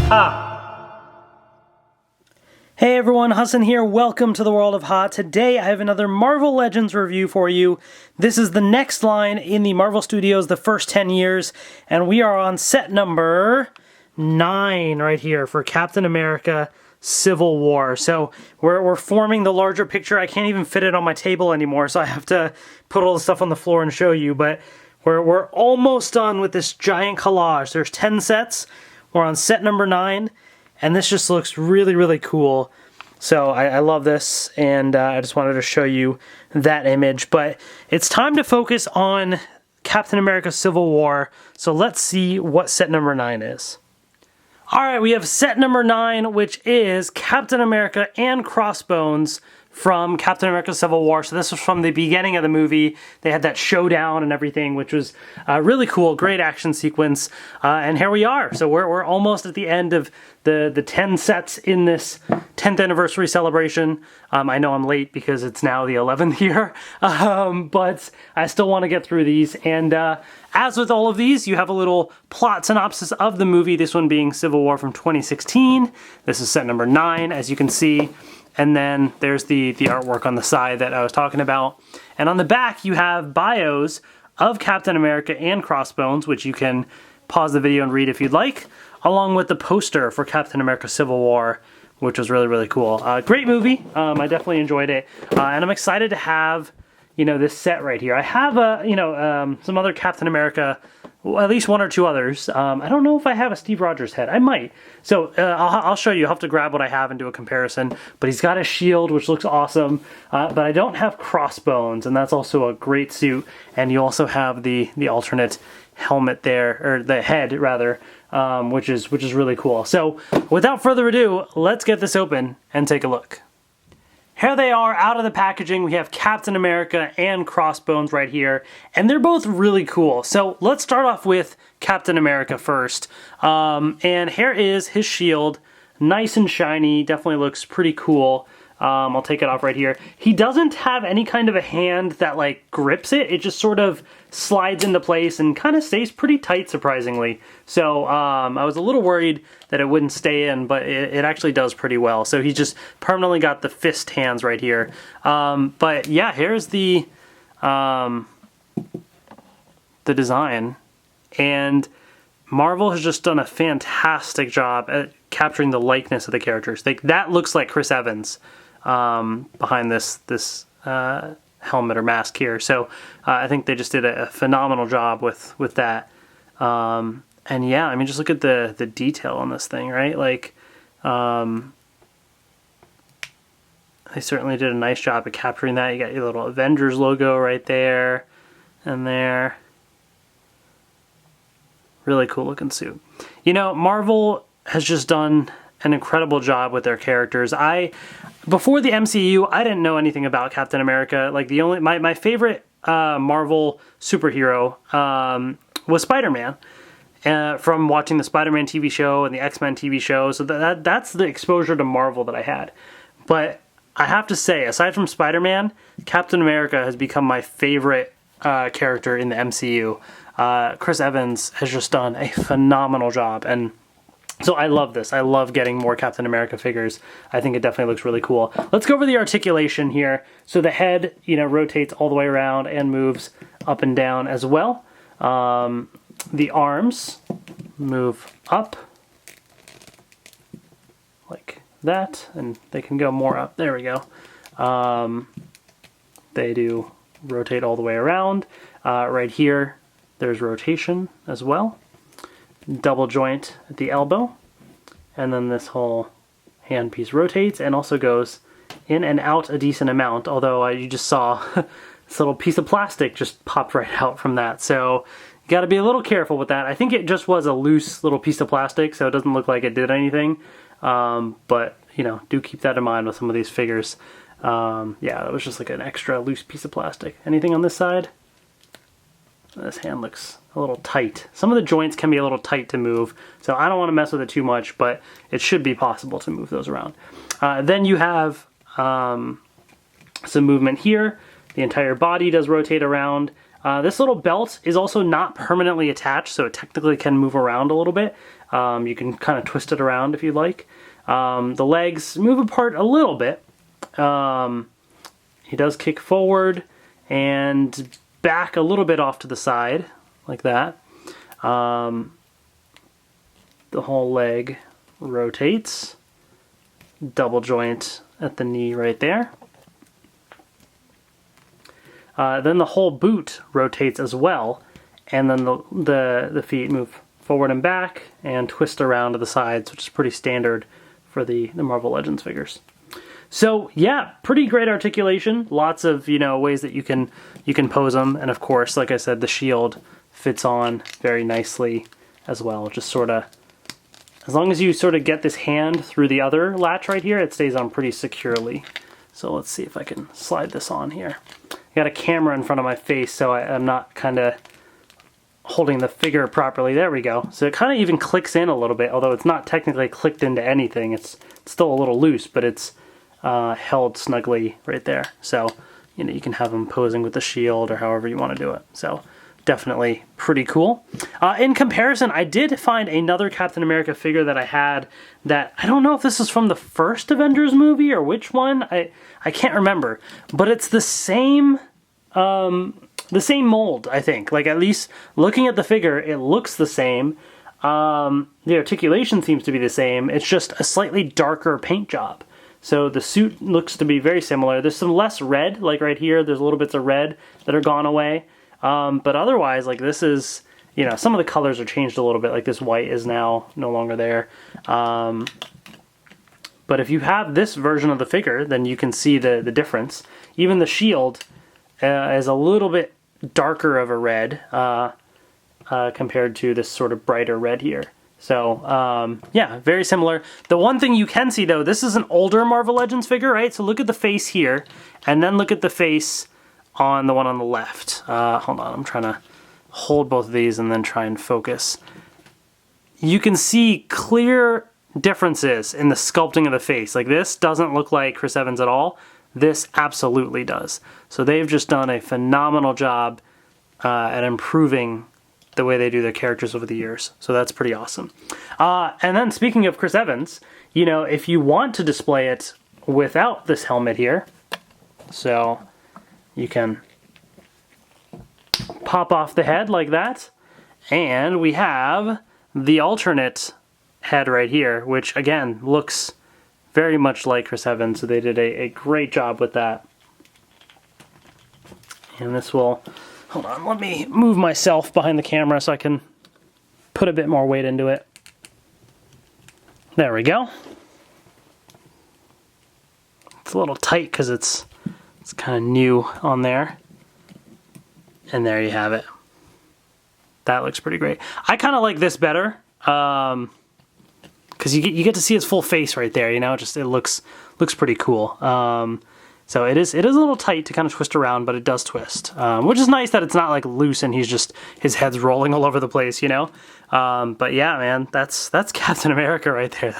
Ha! Hey everyone, Hassan here. Welcome to the World of Ha. Today I have another Marvel Legends review for you. This is the next line in the Marvel Studios, the first 10 years, and we are on set number 9 right here for Captain America Civil War. So we're forming the larger picture. I can't even fit it on my table anymore, so I have to put all the stuff on the floor and show you, but we're almost done with this giant collage. There's 10 sets. We're on set number 9, and this just looks really, really cool. So I love this, and I just wanted to show you that image. But it's time to focus on Captain America Civil War, so let's see what set number 9 is. Alright, we have set number 9, which is Captain America and Crossbones from Captain America Civil War. So this was from the beginning of the movie. They had that showdown and everything, which was really cool. Great action sequence. And here we are. So we're almost at the end of the 10 sets in this 10th anniversary celebration. I know I'm late because it's now the 11th year, but I still want to get through these. And as with all of these, you have a little plot synopsis of the movie, this one being Civil War from 2016. This is set number 9, as you can see. And then there's the artwork on the side that I was talking about. And on the back, you have bios of Captain America and Crossbones, which you can pause the video and read if you'd like, along with the poster for Captain America Civil War, which was really, really cool. Great movie. I definitely enjoyed it. And I'm excited to have, this set right here. I have, some other Captain America, well, at least one or two others. I don't know if I have a Steve Rogers head. I might. So I'll show you. I'll have to grab what I have and do a comparison. But he's got a shield, which looks awesome. But I don't have Crossbones, and that's also a great suit. And you also have the alternate helmet there, or the head rather, which is really cool. So without further ado, let's get this open and take a look. Here they are out of the packaging. We have Captain America and Crossbones right here, and they're both really cool. So let's start off with Captain America first. And here is his shield, nice and shiny, definitely looks pretty cool. I'll take it off right here. He doesn't have any kind of a hand that like grips it. It just sort of slides into place and kind of stays pretty tight, surprisingly. So I was a little worried that it wouldn't stay in, but it actually does pretty well. So he's just permanently got the fist hands right here. But yeah, here's the design. And Marvel has just done a fantastic job at capturing the likeness of the characters. That looks like Chris Evans behind this helmet or mask here. So I think they just did a phenomenal job with that. And yeah, I mean, just look at the detail on this thing, right? Like, they certainly did a nice job at capturing that. You got your little Avengers logo right there and there. Really cool looking suit. Marvel has just done an incredible job with their characters. Before the MCU, I didn't know anything about Captain America. Like my favorite Marvel superhero was Spider-Man. From watching the Spider-Man TV show and the X-Men TV show. So that's the exposure to Marvel that I had. But I have to say, aside from Spider-Man, Captain America has become my favorite character in the MCU. Chris Evans has just done a phenomenal job, and so I love this. I love getting more Captain America figures. I think it definitely looks really cool. Let's go over the articulation here. So the head, rotates all the way around and moves up and down as well. The arms move up like that, and they can go more up. There we go. They do rotate all the way around. Right here, there's rotation as well. Double joint at the elbow, and then this whole handpiece rotates and also goes in and out a decent amount, although you just saw this little piece of plastic just popped right out from that. So you got to be a little careful with that. I think it just was a loose little piece of plastic, so it doesn't look like it did anything. But, do keep that in mind with some of these figures. Yeah, it was just like an extra loose piece of plastic. Anything on this side? This hand looks a little tight. Some of the joints can be a little tight to move, so I don't want to mess with it too much, but it should be possible to move those around. Then you have some movement here. The entire body does rotate around. This little belt is also not permanently attached, so it technically can move around a little bit. You can kind of twist it around if you like. The legs move apart a little bit. He does kick forward and back a little bit off to the side, like that. The whole leg rotates. Double joint at the knee right there. Then the whole boot rotates as well, and then the feet move forward and back and twist around to the sides, which is pretty standard for the Marvel Legends figures. So yeah, pretty great articulation. Lots of, you know, ways that you can pose them, and of course, like I said, the shield fits on very nicely as well. Just sort of, as long as you sort of get this hand through the other latch right here, it stays on pretty securely. So let's see if I can slide this on here. I got a camera in front of my face, so I'm not kind of holding the figure properly. There we go. So it kind of even clicks in a little bit, although it's not technically clicked into anything. It's still a little loose, but it's held snugly right there. So, you know, you can have them posing with the shield or however you want to do it. So definitely pretty cool. In comparison, I did find another Captain America figure that I had that, I don't know if this is from the first Avengers movie or which one. I can't remember, but it's the same mold, I think. Like, at least looking at the figure, it looks the same. The articulation seems to be the same. It's just a slightly darker paint job. So the suit looks to be very similar. There's some less red, like right here, there's little bits of red that are gone away. But otherwise, like, this is, you know, some of the colors are changed a little bit. Like this white is now no longer there. But if you have this version of the figure, then you can see the difference. Even the shield is a little bit darker of a red compared to this sort of brighter red here. So, yeah, very similar. The one thing you can see, though, this is an older Marvel Legends figure, right? So look at the face here, and then look at the face on the one on the left. Hold on, I'm trying to hold both of these and then try and focus. You can see clear differences in the sculpting of the face. Like, this doesn't look like Chris Evans at all. This absolutely does. So they've just done a phenomenal job at improving the way they do their characters over the years. So that's pretty awesome. And then speaking of Chris Evans, you know, if you want to display it without this helmet here, so you can pop off the head like that, and we have the alternate head right here, which again looks very much like Chris Evans, so they did a great job with that. And this will, hold on, let me move myself behind the camera so I can put a bit more weight into it. There we go. It's a little tight because it's kind of new on there. And there you have it. That looks pretty great. I kind of like this better. Because you get to see his full face right there, you know, just it looks pretty cool. So it is a little tight to kind of twist around, but it does twist, which is nice that it's not like loose and his head's rolling all over the place, you know. But yeah, man, that's Captain America right there.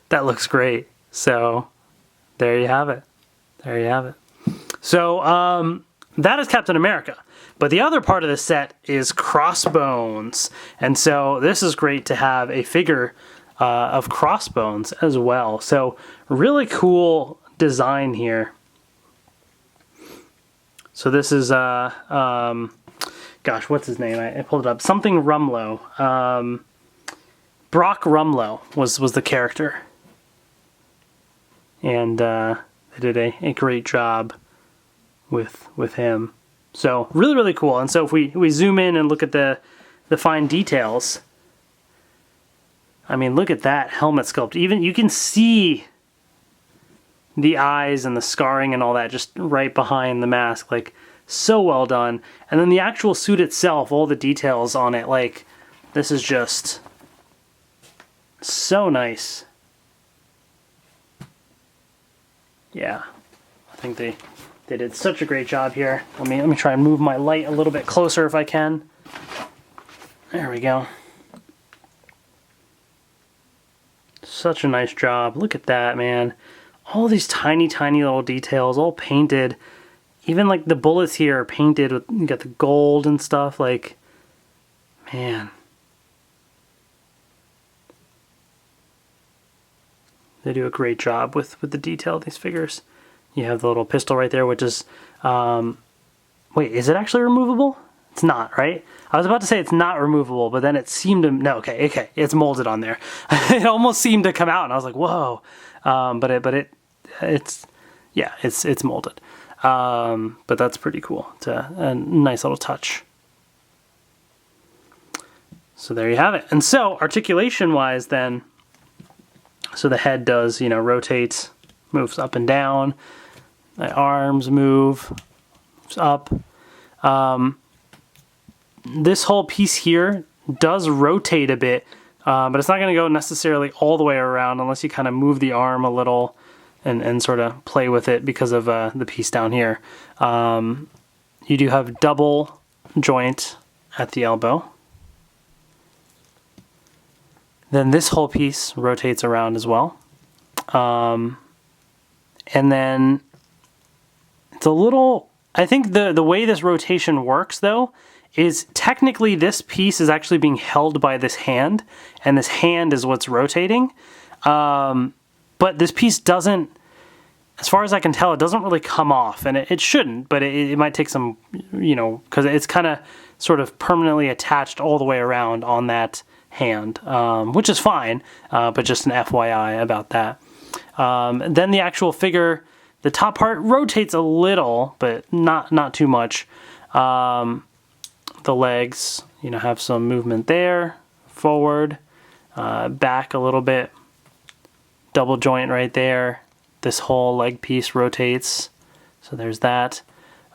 That looks great. So there you have it. There you have it. So that is Captain America. But the other part of the set is Crossbones, and so this is great to have a figure of Crossbones as well. So really cool design here. So this is gosh, what's his name? I pulled it up. Something Rumlow. Brock Rumlow was the character, and they did a great job with him. So really, really cool. And so if we zoom in and look at the fine details, I mean, look at that helmet sculpt. Even you can see the eyes and the scarring and all that just right behind the mask. Like, so well done. And then the actual suit itself, all the details on it, like, this is just so nice. Yeah, I think they did such a great job here. Let me try and move my light a little bit closer if I can. There we go. Such a nice job. Look at that, man. All these tiny, tiny little details, all painted. Even like the bullets here are painted with, you got the gold and stuff. Like, man. They do a great job with the detail of these figures. You have the little pistol right there, which is, wait, is it actually removable? It's not, right? I was about to say it's not removable, but then it seemed to, no, okay, it's molded on there. It almost seemed to come out, and I was like, whoa. It's molded. But that's pretty cool. It's a nice little touch. So there you have it. And so, articulation-wise then, so the head does, rotates, moves up and down. The arms moves up. This whole piece here does rotate a bit, but it's not going to go necessarily all the way around unless you kind of move the arm a little and sort of play with it because of the piece down here. You do have double joint at the elbow. Then this whole piece rotates around as well. And then it's a little, I think the way this rotation works though, is technically this piece is actually being held by this hand, and this hand is what's rotating. But this piece doesn't, as far as I can tell, it doesn't really come off, and it shouldn't, but it might take some, because it's kind of sort of permanently attached all the way around on that hand, which is fine, but just an FYI about that. Then the actual figure, the top part rotates a little, but not too much. The legs, have some movement there, forward, back a little bit, double joint right there. This whole leg piece rotates, so there's that.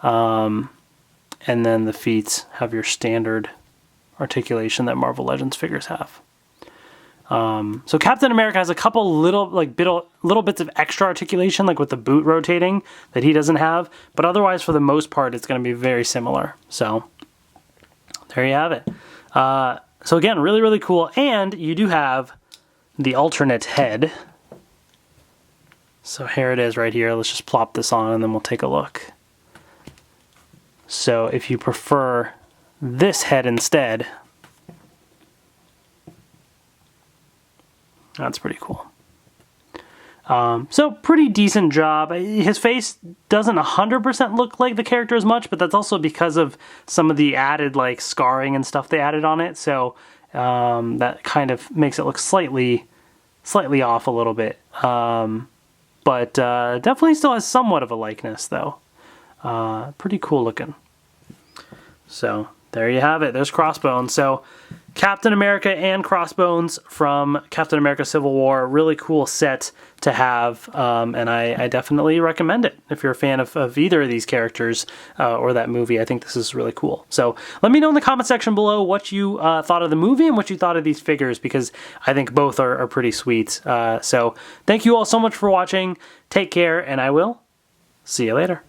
And then the feet have your standard articulation that Marvel Legends figures have. So Captain America has a couple little bits of extra articulation, like with the boot rotating, that he doesn't have, but otherwise for the most part it's going to be very similar. So there you have it. So again, really, really cool. And you do have the alternate head. So here it is right here. Let's just plop this on and then we'll take a look. So if you prefer this head instead, that's pretty cool. So pretty decent job. His face doesn't 100% look like the character as much, but that's also because of some of the added scarring and stuff they added on it. So that kind of makes it look slightly off a little bit. But definitely still has somewhat of a likeness though. Pretty cool looking. So there you have it. There's Crossbones. So Captain America and Crossbones from Captain America Civil War. Really cool set to have, and I definitely recommend it if you're a fan of either of these characters or that movie. I think this is really cool. So let me know in the comment section below what you thought of the movie and what you thought of these figures, because I think both are pretty sweet. So thank you all so much for watching. Take care, and I will see you later.